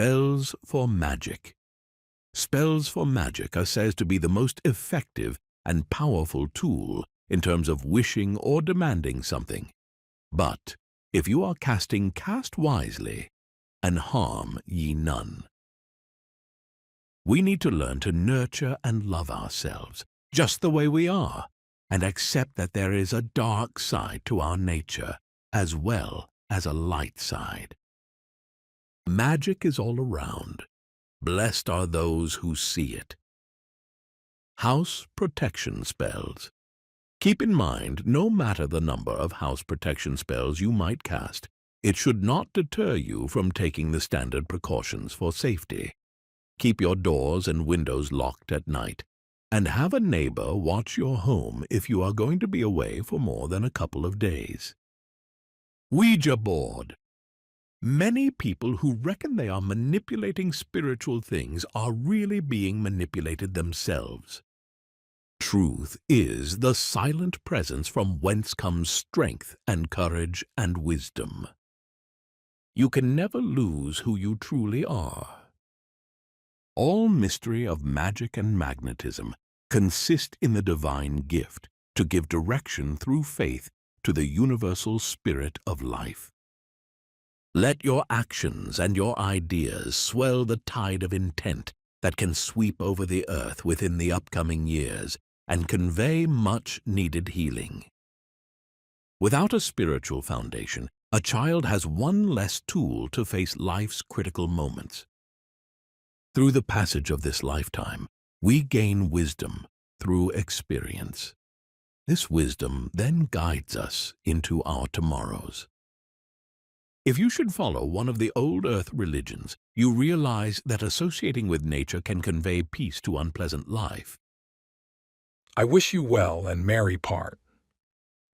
Spells for magic. Spells for magic are said to be the most effective and powerful tool in terms of wishing or demanding something. But if you are casting, cast wisely, and harm ye none. We need to learn to nurture and love ourselves just the way we are, and accept that there is a dark side to our nature as well as a light side. Magic is all around. Blessed are those who see it. House protection spells. Keep in mind, no matter the number of house protection spells you might cast, it should not deter you from taking the standard precautions for safety. Keep your doors and windows locked at night, and have a neighbor watch your home if you are going to be away for more than a couple of days. Ouija board. Many people who reckon they are manipulating spiritual things are really being manipulated themselves. Truth is the silent presence from whence comes strength and courage and wisdom. You can never lose who you truly are. All mystery of magic and magnetism consist in the divine gift to give direction through faith to the universal spirit of life. Let your actions and your ideas swell the tide of intent that can sweep over the earth within the upcoming years and convey much-needed healing. Without a spiritual foundation, a child has one less tool to face life's critical moments. Through the passage of this lifetime, we gain wisdom through experience. This wisdom then guides us into our tomorrows. If you should follow one of the old earth religions, you realize that associating with nature can convey peace to unpleasant life. I wish you well and merry part.